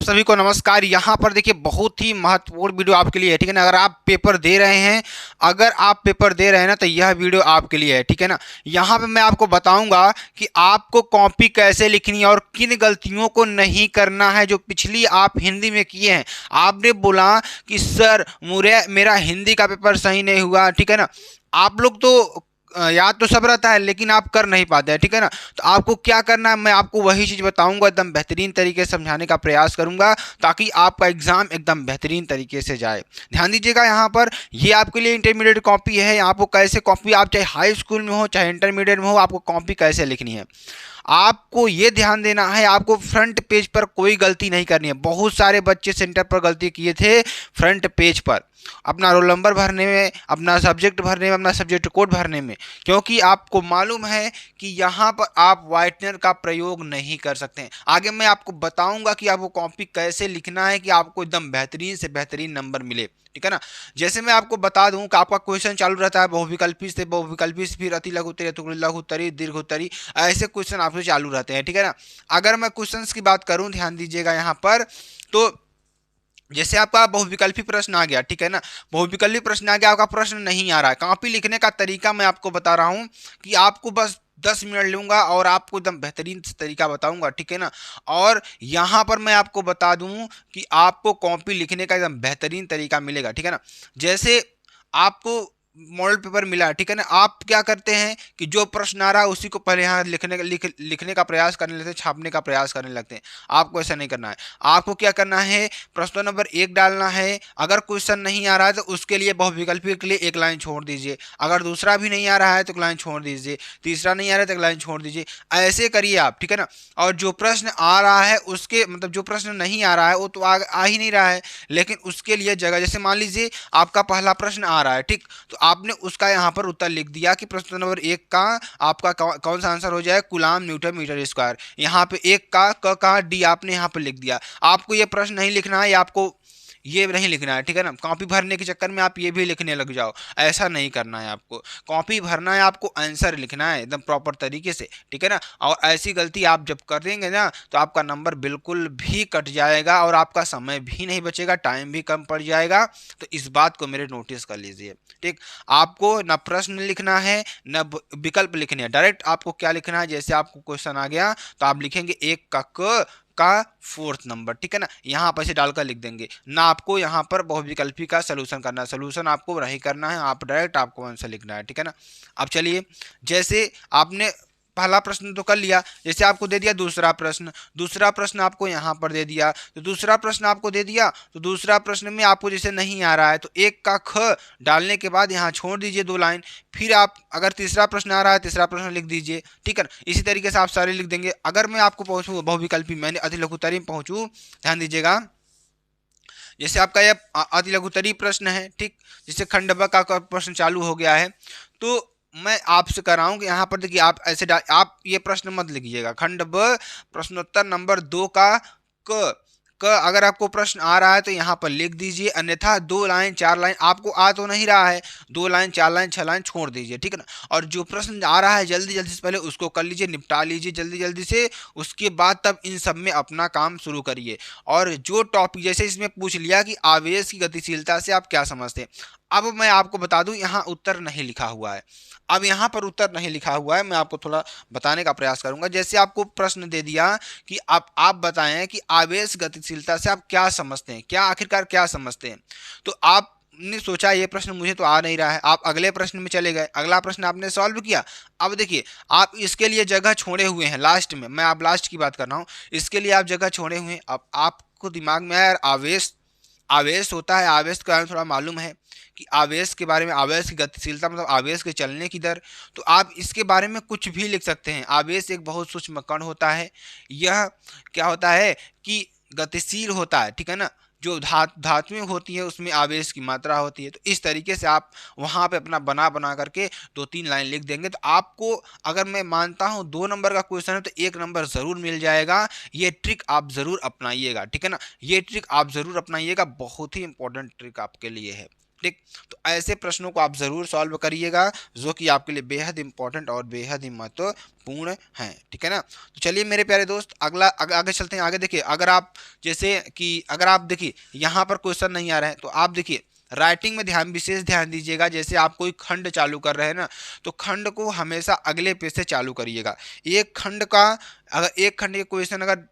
सभी को नमस्कार। यहाँ पर देखिए बहुत ही महत्वपूर्ण वीडियो आपके लिए है, ठीक है ना। अगर आप पेपर दे रहे हैं ना, तो यह वीडियो आपके लिए है, ठीक है ना। यहाँ पे मैं आपको बताऊंगा कि आपको कॉपी कैसे लिखनी है और किन गलतियों को नहीं करना है जो पिछली आप हिंदी में किए हैं। आपने बोला कि सर मेरा हिंदी का पेपर सही नहीं हुआ, ठीक है ना। आप लोग तो याद तो सब रहता है लेकिन आप कर नहीं पाते हैं, ठीक है ना। तो आपको क्या करना है, मैं आपको वही चीज़ बताऊंगा, एकदम बेहतरीन तरीके से समझाने का प्रयास करूंगा ताकि आपका एग्जाम एकदम बेहतरीन तरीके से जाए। ध्यान दीजिएगा, यहाँ पर ये आपके लिए इंटरमीडिएट कॉपी है। आपको कैसे कॉपी, आप चाहे हाई स्कूल में हो चाहे इंटरमीडिएट में हो, आपको कॉपी कैसे लिखनी है आपको ये ध्यान देना है। आपको फ्रंट पेज पर कोई गलती नहीं करनी है। बहुत सारे बच्चे सेंटर पर गलती किए थे फ्रंट पेज पर, अपना रोल नंबर भरने में, अपना सब्जेक्ट भरने में, अपना सब्जेक्ट कोड भरने में, क्योंकि आपको मालूम है कि यहाँ पर आप व्हाइटनर का प्रयोग नहीं कर सकते हैं। आगे मैं आपको बताऊंगा कि आपको कॉपी कैसे लिखना है कि आपको एकदम बेहतरीन से बेहतरीन नंबर मिले, ठीक है ना। जैसे मैं आपको बता दूं कि आपका क्वेश्चन चालू रहता है बहुविकल्पी से फिर अति लघु उत्तरी, लघु उत्तरी, दीर्घ उत्तरी, ऐसे क्वेश्चन आपसे चालू रहते हैं, ठीक है ना। अगर मैं क्वेश्चंस की बात करूं, ध्यान दीजिएगा यहाँ पर, तो जैसे आपका बहुविकल्पी प्रश्न आ गया, ठीक है ना। बहुविकल्पी प्रश्न आ गया, आपका प्रश्न नहीं आ रहा है। कॉपी लिखने का तरीका मैं आपको बता रहा हूं कि आपको बस 10 मिनट लूंगा और आपको एकदम बेहतरीन तरीका बताऊंगा, ठीक है ना। और यहां पर मैं आपको बता दूं कि आपको कॉपी लिखने का एकदम बेहतरीन तरीका मिलेगा, ठीक है ना। जैसे आपको मॉडल पेपर मिला, ठीक है ना। आप क्या करते हैं कि जो प्रश्न आ रहा है उसी को पहले यहाँ लिखने का प्रयास करने लगते हैं, छापने का प्रयास करने लगते हैं। आपको ऐसा नहीं करना है। आपको क्या करना है, प्रश्न नंबर 1 डालना है। अगर क्वेश्चन नहीं आ रहा है तो उसके लिए बहुविकल्पी के लिए एक लाइन छोड़ दीजिए। अगर दूसरा भी नहीं आ रहा है तो एक लाइन छोड़ दीजिए। तीसरा नहीं आ रहा है तो एक लाइन छोड़ दीजिए। ऐसे करिए आप, ठीक है ना। और जो प्रश्न आ रहा है उसके मतलब जो प्रश्न नहीं आ रहा है वो तो आ ही नहीं रहा है, लेकिन उसके लिए जगह, जैसे मान लीजिए आपका पहला प्रश्न आ रहा है, ठीक, तो आपने उसका यहाँ पर उत्तर लिख दिया कि प्रश्न नंबर 1 का आपका कौन सा आंसर हो जाए, कूलाम न्यूटन मीटर स्क्वायर। यहाँ पे 1 का क का डी आपने यहाँ पर लिख दिया। आपको ये प्रश्न नहीं लिखना है, आपको ये नहीं लिखना है, ठीक है ना। कॉपी भरने के चक्कर में आप ये भी लिखने लग जाओ, ऐसा नहीं करना है। आपको कॉपी भरना है, आपको आंसर लिखना है एकदम प्रॉपर तरीके से, ठीक है ना। और ऐसी गलती आप जब कर देंगे ना तो आपका नंबर बिल्कुल भी कट जाएगा और आपका समय भी नहीं बचेगा, टाइम भी कम पड़ जाएगा। तो इस बात को मेरे नोटिस कर लीजिए, ठीक। आपको न प्रश्न लिखना है न विकल्प लिखने हैं, डायरेक्ट आपको क्या लिखना है, जैसे आपको क्वेश्चन आ गया तो आप लिखेंगे 1 का क का 4th नंबर, ठीक है ना। यहाँ पर से डालकर लिख देंगे ना। आपको यहाँ पर बहुविकल्पी का सलूशन करना है, सलूशन आपको नहीं करना है, आप डायरेक्ट आपको आंसर लिखना है, ठीक है ना। अब चलिए, जैसे आपने पहला प्रश्न तो कर लिया, जैसे आपको दे दिया दूसरा प्रश्न आपको यहाँ पर दे दिया, तो दूसरा प्रश्न आपको दे दिया, तो दूसरा प्रश्न में आपको जैसे नहीं आ रहा है तो 1 का ख डालने के बाद यहाँ छोड़ दीजिए 2 लाइन। फिर आप अगर तीसरा प्रश्न आ रहा है, तीसरा प्रश्न लिख दीजिए, ठीक है ना। इसी तरीके से आप सारे लिख देंगे। अगर मैं आपको पहुँचूँ बहुविकल्पी, मैंने अति लघुत्तरी में पहुँचूँ, ध्यान दीजिएगा, जैसे आपका यह अति लघुत्तरी प्रश्न है, ठीक, जिससे खंड ब का प्रश्न चालू हो गया है, तो मैं आपसे कर रहा हूं कि यहाँ पर देखिए आप ऐसे आप ये प्रश्न मत लिखिएगा। खंड ब प्रश्नोत्तर नंबर 2 का क अगर आपको प्रश्न आ रहा है तो यहाँ पर लिख दीजिए, अन्यथा 2 लाइन 4 लाइन आपको आ तो नहीं रहा है, 2 लाइन 4 लाइन 6 लाइन छोड़ दीजिए, ठीक है ना। और जो प्रश्न आ रहा है जल्दी जल्दी से पहले उसको कर लीजिए, निपटा लीजिए जल्दी जल्दी से। उसके बाद तब इन सब में अपना काम शुरू करिए। और जो टॉपिक, जैसे इसमें पूछ लिया कि आवेश की गतिशीलता से आप क्या समझते हैं, अब मैं आपको बता दूं यहाँ उत्तर नहीं लिखा हुआ है। अब यहाँ पर उत्तर नहीं लिखा हुआ है, मैं आपको थोड़ा बताने का प्रयास करूंगा। जैसे आपको प्रश्न दे दिया कि आप बताएं कि आवेश गतिशीलता से आप क्या समझते हैं, क्या आखिरकार क्या समझते हैं, तो आपने सोचा ये प्रश्न मुझे तो आ नहीं रहा है, आप अगले प्रश्न में चले गए, अगला प्रश्न आपने सॉल्व किया। अब देखिए, आप इसके लिए जगह छोड़े हुए हैं लास्ट में, मैं आप लास्ट की बात कर रहा हूँ, इसके लिए आप जगह छोड़े हुए हैं। अब आपको दिमाग में आया आवेश, आवेश होता है, आवेश के बारे में थोड़ा मालूम है कि आवेश के बारे में, आवेश की गतिशीलता मतलब आवेश के चलने की दर, तो आप इसके बारे में कुछ भी लिख सकते हैं। आवेश एक बहुत सूक्ष्म कण होता है, यह क्या होता है कि गतिशील होता है, ठीक है ना। जो धातुएं होती है उसमें आवेश की मात्रा होती है। तो इस तरीके से आप वहाँ पे अपना बना करके 2-3 लाइन लिख देंगे तो आपको, अगर मैं मानता हूँ 2 नंबर का क्वेश्चन है तो 1 नंबर ज़रूर मिल जाएगा। ये ट्रिक आप ज़रूर अपनाइएगा, ठीक है ना। ये ट्रिक आप ज़रूर अपनाइएगा, बहुत ही इंपॉर्टेंट ट्रिक आपके लिए है। ठीक। तो ऐसे प्रश्नों को आप ज़रूर सॉल्व करिएगा जो कि आपके लिए बेहद इंपॉर्टेंट और बेहद ही महत्वपूर्ण हैं, ठीक है ना। तो चलिए मेरे प्यारे दोस्त, अगला आगे चलते हैं। आगे देखिए, अगर आप जैसे कि अगर आप देखिए यहाँ पर क्वेश्चन नहीं आ रहे हैं तो आप देखिए राइटिंग में विशेष ध्यान दीजिएगा। जैसे आप कोई खंड चालू कर रहे हैं ना, तो खंड को हमेशा अगले पेज से चालू करिएगा। एक खंड का अगर एक खंड के क्वेश्चन अगर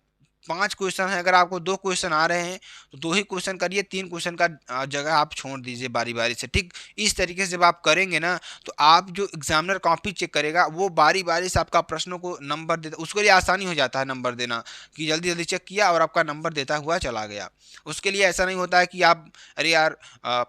5 क्वेश्चन है, अगर आपको 2 क्वेश्चन आ रहे हैं तो 2 ही क्वेश्चन करिए, 3 क्वेश्चन का जगह आप छोड़ दीजिए बारी बारी से, ठीक। इस तरीके से जब आप करेंगे ना, तो आप जो एग्जामिनर कॉपी चेक करेगा वो बारी बारी से आपका प्रश्नों को नंबर देता, उसके लिए आसानी हो जाता है नंबर देना, कि जल्दी जल्दी चेक किया और आपका नंबर देता हुआ चला गया। उसके लिए ऐसा नहीं होता है कि आप अरे यार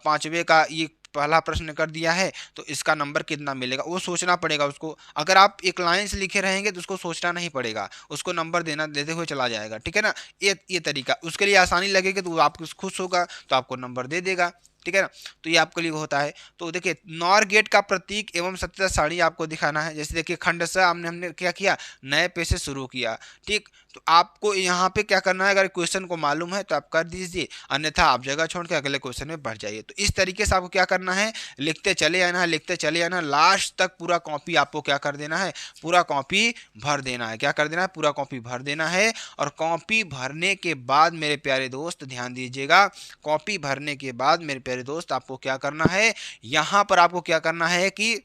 5वें का ये पहला प्रश्न कर दिया है तो इसका नंबर कितना मिलेगा, वो सोचना पड़ेगा उसको। अगर आप एक लाइन से लिखे रहेंगे तो उसको सोचना नहीं पड़ेगा, उसको नंबर देना देते हुए चला जाएगा, ठीक है ना। ये तरीका उसके लिए आसानी लगेगी तो वो आपको खुश होगा तो आपको नंबर दे देगा, ठीक है ना। तो ये आपके लिए होता है। तो देखिए नॉर गेट का प्रतीक एवं सत्यता सारणी आपको दिखाना है। जैसे देखिए खंड स हमने क्या किया, नए पे से शुरू किया, ठीक। तो आपको यहाँ पे क्या करना है, अगर क्वेश्चन को मालूम है तो आप कर दीजिए, अन्यथा आप जगह छोड़ के अगले क्वेश्चन में बढ़ जाइए। तो इस तरीके से आपको क्या करना है, लिखते चले आना है, लिखते चले आना, लास्ट तक पूरा कॉपी आपको क्या कर देना है, पूरा कॉपी भर देना है। क्या कर देना है, पूरा कॉपी भर देना है। और कॉपी भरने के बाद मेरे प्यारे दोस्त ध्यान दीजिएगा, कॉपी भरने के बाद मेरे प्यारे दोस्त आपको क्या करना है, यहाँ पर आपको क्या करना है कि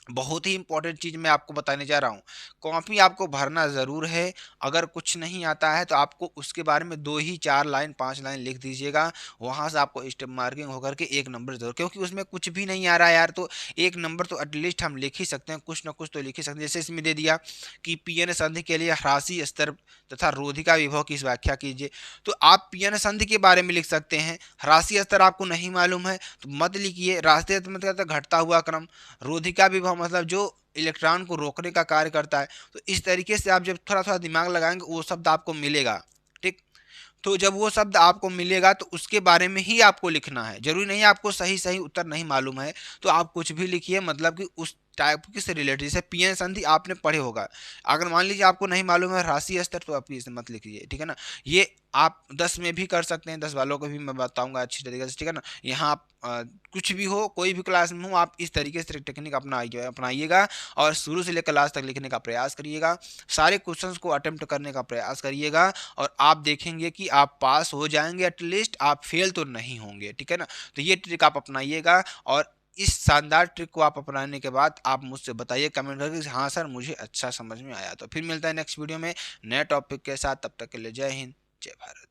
बहुत ही इंपॉर्टेंट चीज़ मैं आपको बताने जा रहा हूँ। कॉपी आपको भरना ज़रूर है। अगर कुछ नहीं आता है तो आपको उसके बारे में 2 ही 4 लाइन 5 लाइन लिख दीजिएगा। वहाँ से आपको स्टेप मार्किंग होकर के 1 नंबर ज़रूर, क्योंकि उसमें कुछ भी नहीं आ रहा है यार, तो 1 नंबर तो एटलीस्ट हम लिख ही सकते हैं, कुछ ना कुछ तो लिख ही सकते हैं। जैसे इसमें दे दिया कि पीएन संधि के लिए ह्रासी स्तर तथा रोधिका विभव की व्याख्या कीजिए। तो आप पीएन संधि के बारे में लिख सकते हैं। ह्रासी स्तर आपको नहीं मालूम है तो मत लिखिए। ह्रासी स्तर मतलब घटता हुआ क्रम, रोधिका विभव मतलब जो इलेक्ट्रॉन को रोकने का कार्य करता है। तो इस तरीके से आप जब थोड़ा थोड़ा दिमाग लगाएंगे वो शब्द आपको मिलेगा, ठीक। तो जब वो शब्द आपको मिलेगा तो उसके बारे में ही आपको लिखना है। जरूरी नहीं आपको सही सही उत्तर नहीं मालूम है तो आप कुछ भी लिखिए, मतलब कि उस टाइप की से रिलेटेड। जैसे पीएन संधि आपने पढ़े होगा, अगर मान लीजिए आपको नहीं मालूम है राशि स्तर तो आप इसे मत लिखिए, ठीक है ना। ये आप 10 में भी कर सकते हैं, 10 वालों को भी मैं बताऊंगा अच्छी तरीके से, ठीक है ना। यहाँ आप कुछ भी हो, कोई भी क्लास में हो, आप इस तरीके से टेक्निक अपनाइएगा और शुरू से लेकर लास्ट तक लिखने का प्रयास करिएगा। सारे क्वेश्चंस को अटेम्प्ट करने का प्रयास करिएगा और आप देखेंगे कि आप पास हो जाएंगे, एटलीस्ट आप फेल तो नहीं होंगे, ठीक है ना। तो ये ट्रिक आप अपनाइएगा और इस शानदार ट्रिक को आप अपनाने के बाद आप मुझसे बताइए कमेंट करके, हाँ सर मुझे अच्छा समझ में आया। तो फिर मिलता है नेक्स्ट वीडियो में नए टॉपिक के साथ, तब तक के लिए जय हिंद जय भारत।